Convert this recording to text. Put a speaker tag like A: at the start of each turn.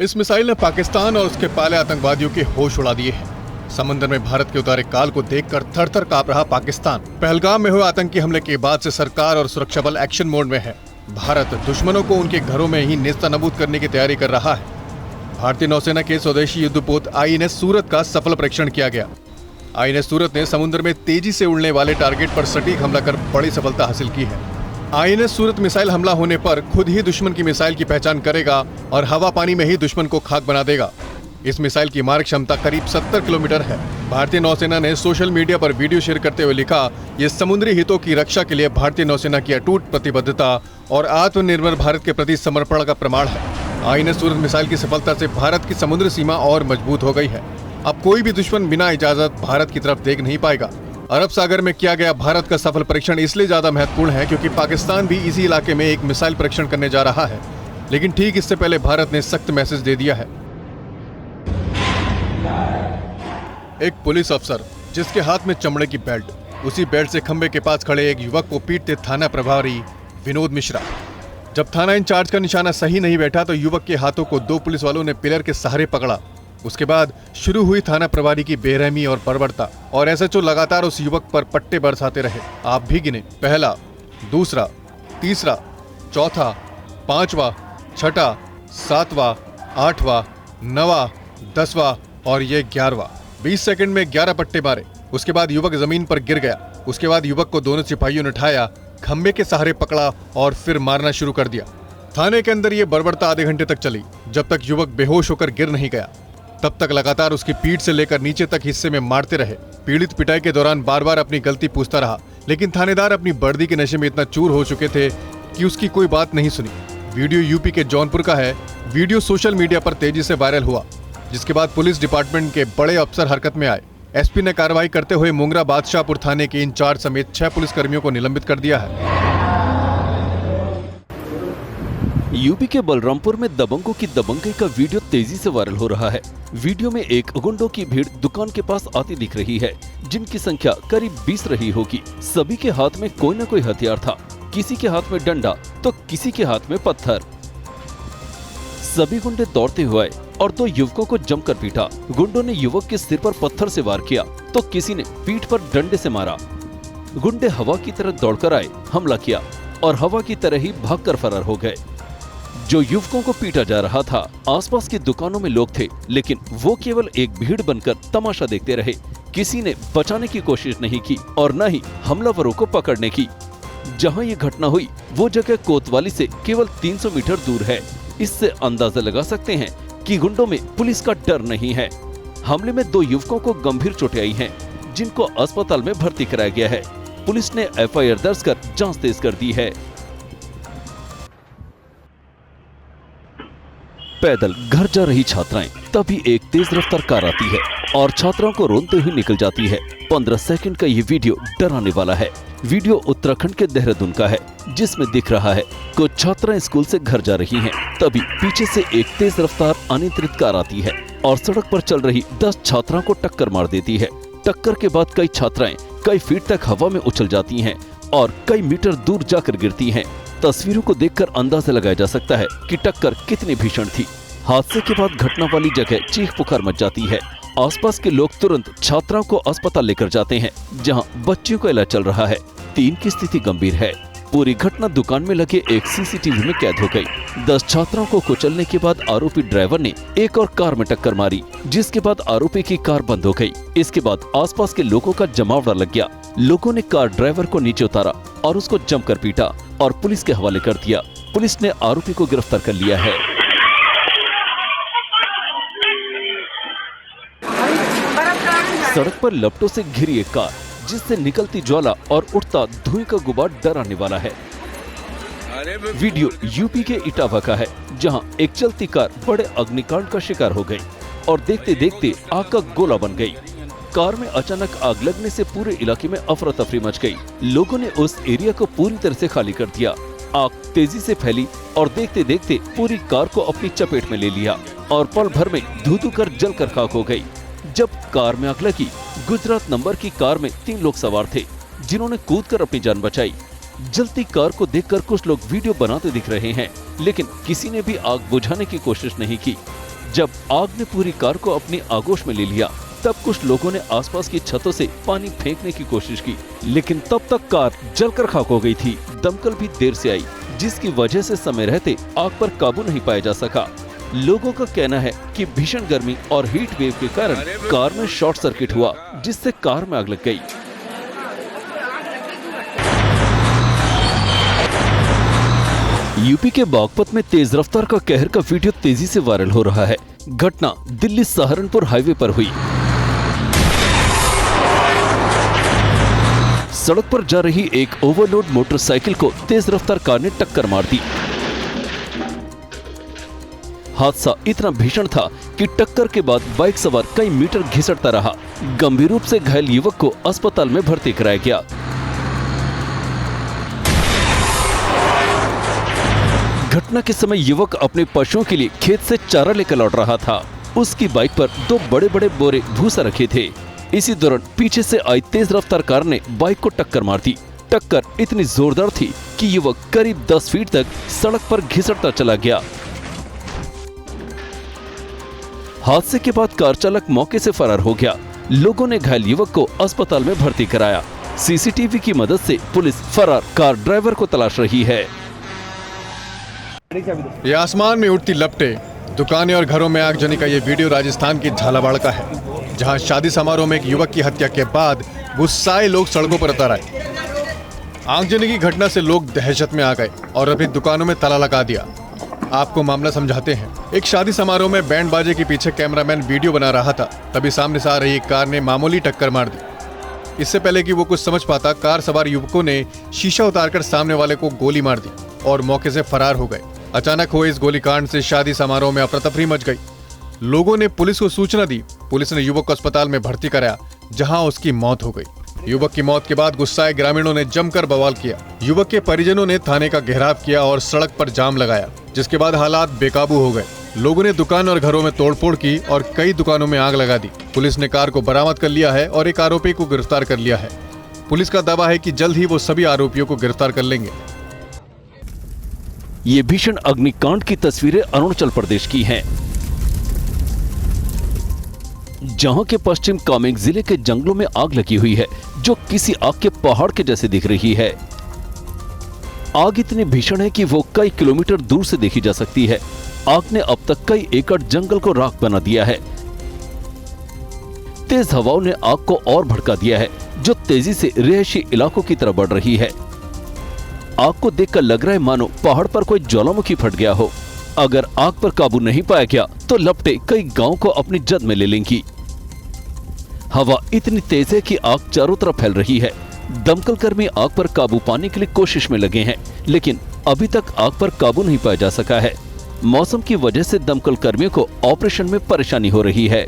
A: इस मिसाइल ने पाकिस्तान और उसके पाले आतंकवादियों के होश उड़ा दिए हैं। समंदर में भारत के उतारे काल को देखकर थर-थर कांप रहा पाकिस्तान। पहलगाम में हुए आतंकी हमले के बाद से सरकार और सुरक्षा बल एक्शन मोड में है। भारत दुश्मनों को उनके घरों में ही नेस्तनाबूद करने की तैयारी कर रहा है। भारतीय नौसेना के स्वदेशी युद्धपोत INS सूरत का सफल परीक्षण किया गया। INS सूरत ने समुद्र में तेजी से उड़ने वाले टारगेट पर सटीक हमला कर बड़ी सफलता हासिल की है। INS सूरत मिसाइल हमला होने पर खुद ही दुश्मन की मिसाइल की पहचान करेगा और हवा पानी में ही दुश्मन को खाक बना देगा। इस मिसाइल की मारक क्षमता करीब 70 किलोमीटर है। भारतीय नौसेना ने सोशल मीडिया पर वीडियो शेयर करते हुए लिखा, ये समुद्री हितों की रक्षा के लिए भारतीय नौसेना की अटूट प्रतिबद्धता और आत्मनिर्भर भारत के प्रति समर्पण का प्रमाण है। INS सूरत मिसाइल की सफलता से भारत की समुद्री सीमा और मजबूत हो गई है। अब कोई भी दुश्मन बिना इजाजत भारत की तरफ देख नहीं पाएगा। अरब सागर में किया गया भारत का सफल परीक्षण इसलिए ज्यादा महत्वपूर्ण है क्योंकि पाकिस्तान भी इसी इलाके में एक मिसाइल परीक्षण करने जा रहा है। लेकिन ठीक इससे पहले भारत ने सख्त मैसेज दे दिया है। एक पुलिस अफसर जिसके हाथ में चमड़े की बेल्ट, उसी बेल्ट से खंबे के पास खड़े एक युवक को पीटते थाना प्रभारी विनोद मिश्रा। जब थाना इंचार्ज का निशाना सही नहीं बैठा तो युवक के हाथों को 2 पुलिस वालों ने पिलर के सहारे पकड़ा। उसके बाद शुरू हुई थाना प्रभारी की बेरहमी और बर्बरता, और SHO लगातार उस युवक पर पट्टे बरसाते रहे। आप भी गिने, पहला, दूसरा, तीसरा, चौथा, 5वां, 6वां, 7वां, 8वां, 9वां, 10वां और ये 11वां। 20 सेकंड में 11 पट्टे मारे। उसके बाद युवक जमीन पर गिर गया। उसके बाद युवक को दोनों सिपाहियों ने उठाया, खंबे के सहारे पकड़ा और फिर मारना शुरू कर दिया। थाने के अंदर ये बर्बरता आधे घंटे तक चली। जब तक युवक बेहोश होकर गिर नहीं गया तब तक लगातार उसकी पीठ से लेकर नीचे तक हिस्से में मारते रहे। पीड़ित पिटाई के दौरान बार बार अपनी गलती पूछता रहा, लेकिन थानेदार अपनी वर्दी के नशे में इतना चूर हो चुके थे कि उसकी कोई बात नहीं सुनी। वीडियो यूपी के जौनपुर का है। वीडियो सोशल मीडिया पर तेजी से वायरल हुआ, जिसके बाद पुलिस डिपार्टमेंट के बड़े अफसर हरकत में आए। SP ने कार्रवाई करते हुए मुंगरा बादशाहपुर थाने के इंचार्ज समेत 6 पुलिसकर्मियों को निलंबित कर दिया है।
B: यूपी के बलरामपुर में दबंगों की दबंगई का वीडियो तेजी से वायरल हो रहा है। वीडियो में एक गुंडों की भीड़ दुकान के पास आती दिख रही है, जिनकी संख्या करीब 20 रही होगी। सभी के हाथ में कोई न कोई हथियार था। किसी के हाथ में डंडा तो किसी के हाथ में पत्थर। सभी गुंडे दौड़ते हुए और 2 युवकों को जमकर पीटा। गुंडों ने युवक के सिर पर पत्थर से वार किया तो किसी ने पीठ पर डंडे से मारा। गुंडे हवा की तरह दौड़कर आए, हमला किया और हवा की तरह ही भागकर फरार हो गए। जो युवकों को पीटा जा रहा था, आसपास की दुकानों में लोग थे, लेकिन वो केवल एक भीड़ बनकर तमाशा देखते रहे। किसी ने बचाने की कोशिश नहीं की और न ही हमलावरों को पकड़ने की। जहां ये घटना हुई वो जगह कोतवाली से केवल 300 मीटर दूर है। इससे अंदाजा लगा सकते हैं कि गुंडों में पुलिस का डर नहीं है। हमले में 2 युवकों को गंभीर चोटें आई हैं, जिनको अस्पताल में भर्ती कराया गया है। पुलिस ने FIR दर्ज कर जांच तेज कर दी है। पैदल घर जा रही छात्राएं, तभी एक तेज रफ्तार कार आती है और छात्राओं को रोनते हुए निकल जाती है। 15 सेकंड का ये वीडियो डराने वाला है। वीडियो उत्तराखंड के देहरादून का है, जिसमें दिख रहा है कुछ छात्राएं स्कूल से घर जा रही हैं, तभी पीछे से एक तेज रफ्तार अनियंत्रित कार आती है और सड़क पर चल रही 10 छात्राओं को टक्कर मार देती है। टक्कर के बाद कई छात्राएं कई फीट तक हवा में उछल जाती हैं और कई मीटर दूर जाकर गिरती हैं। तस्वीरों को देखकर अंदाजा लगाया जा सकता है कि टक्कर कितनी भीषण थी। हादसे के बाद घटना वाली जगह चीख पुकार मच जाती है। आसपास के लोग तुरंत छात्राओं को अस्पताल लेकर जाते हैं, जहां बच्चियों का इलाज चल रहा है। 3 की स्थिति गंभीर है। पूरी घटना दुकान में लगे एक CCTV में कैद हो गई। 10 छात्राओं को कुचलने के बाद आरोपी ड्राइवर ने एक और कार में टक्कर मारी, जिसके बाद आरोपी की कार बंद हो गई। इसके बाद आसपास के लोगों का जमावड़ा लग गया। लोगों ने कार ड्राइवर को नीचे उतारा और उसको जमकर पीटा और पुलिस के हवाले कर दिया। पुलिस ने आरोपी को गिरफ्तार कर लिया है। सड़क पर लपटों से घिरी एक कार, जिससे निकलती ज्वाला और उठता धुएं का गुबार डराने वाला है। वीडियो यूपी के इटावा का है, जहां एक चलती कार बड़े अग्निकांड का शिकार हो गई और देखते देखते आग का गोला बन गई। कार में अचानक आग लगने से पूरे इलाके में अफरा तफरी मच गई। लोगों ने उस एरिया को पूरी तरह से खाली कर दिया। आग तेजी से फैली और देखते देखते पूरी कार को अपनी चपेट में ले लिया और पल भर में धू-धू कर जलकर खाक हो गई। जब कार में आग लगी, गुजरात नंबर की कार में 3 लोग सवार थे, जिन्होंने कूदकर अपनी जान बचाई। जलती कार को देखकर कुछ लोग वीडियो बनाते दिख रहे हैं, लेकिन किसी ने भी आग बुझाने की कोशिश नहीं की। जब आग ने पूरी कार को अपनी आगोश में ले लिया, तब कुछ लोगों ने आसपास की छतों से पानी फेंकने की कोशिश की, लेकिन तब तक कार जलकर खाक हो गई थी। दमकल भी देर से आई, जिसकी वजह से समय रहते आग पर काबू नहीं पाया जा सका। लोगों का कहना है कि भीषण गर्मी और हीट वेव के कारण कार में शॉर्ट सर्किट हुआ, जिससे कार में आग लग गई। यूपी के बागपत में तेज रफ्तार का कहर का वीडियो तेजी से वायरल हो रहा है। घटना दिल्ली सहारनपुर हाईवे पर हुई। सड़क पर जा रही एक ओवरलोड मोटरसाइकिल को तेज रफ्तार कार ने टक्कर मार दी। हादसा इतना भीषण था कि टक्कर के बाद बाइक सवार कई मीटर घिसटता रहा। गंभीर रूप से घायल युवक को अस्पताल में भर्ती कराया गया। घटना के समय युवक अपने पशुओं के लिए खेत से चारा लेकर लौट रहा था। उसकी बाइक पर 2 बड़े बड़े बोरे भूसा रखे थे। इसी दौरान पीछे से आई तेज रफ्तार कार ने बाइक को टक्कर मार दी। टक्कर इतनी जोरदार थी कि युवक करीब 10 फीट तक सड़क पर घिसटता चला गया। हादसे के बाद कार चालक मौके से फरार हो गया। लोगों ने घायल युवक को अस्पताल में भर्ती कराया। सीसीटीवी की मदद से पुलिस फरार कार ड्राइवर को तलाश रही है।
A: ये आसमान में उड़ती लपटें, दुकानें और घरों में आगजनी का ये वीडियो राजस्थान की झालावाड़ का है, जहां शादी समारोह में एक युवक की हत्या के बाद गुस्साए लोग सड़कों पर उतर आए। आगजनी की घटना से लोग दहशत में आ गए और अपनी दुकानों में ताला लगा दिया। आपको मामला समझाते हैं। एक शादी समारोह में बैंड बाजे के पीछे कैमरामैन वीडियो बना रहा था, तभी सामने से आ रही एक कार ने मामूली टक्कर मार दी। इससे पहले कि वो कुछ समझ पाता, कार सवार युवकों ने शीशा उतारकर सामने वाले को गोली मार दी और मौके से फरार हो गए। अचानक हुए इस गोलीकांड से शादी समारोह में अफरा-तफरी मच गई। लोगों ने पुलिस को सूचना दी। पुलिस ने युवक को अस्पताल में भर्ती कराया, जहां उसकी मौत हो गई। युवक की मौत के बाद गुस्साए ग्रामीणों ने जमकर बवाल किया। युवक के परिजनों ने थाने का घेराव किया और सड़क पर जाम लगाया, जिसके बाद हालात बेकाबू हो गए। लोगों ने दुकान और घरों में तोड़फोड़ की और कई दुकानों में आग लगा दी। पुलिस ने कार को बरामद कर लिया है और एक आरोपी को गिरफ्तार कर लिया है। पुलिस का दावा है कि जल्द ही वो सभी आरोपियों को गिरफ्तार कर लेंगे।
B: ये भीषण अग्निकांड की तस्वीरें अरुणाचल प्रदेश की हैं, जहां के पश्चिम कामेंग जिले के जंगलों में आग लगी हुई है, जो किसी आग के पहाड़ के जैसे दिख रही है। आग इतनी भीषण है कि वो कई किलोमीटर दूर से देखी जा सकती है। आग ने अब तक कई एकड़ जंगल को राख बना दिया है। तेज हवाओं ने आग को और भड़का दिया है, जो तेजी से रिहायशी इलाकों की तरफ बढ़ रही है। आग को देखकर लग रहा है मानो पहाड़ पर कोई ज्वालामुखी फट गया हो। अगर आग पर काबू नहीं पाया गया तो लपटें कई गांवों को अपनी जद में ले लेंगी। हवा इतनी तेज है कि आग चारों तरफ फैल रही है। दमकल कर्मी आग पर काबू पाने के लिए कोशिश में लगे हैं, लेकिन अभी तक आग पर काबू नहीं पाया जा सका है। मौसम की वजह से दमकल कर्मियों को ऑपरेशन में परेशानी हो रही है।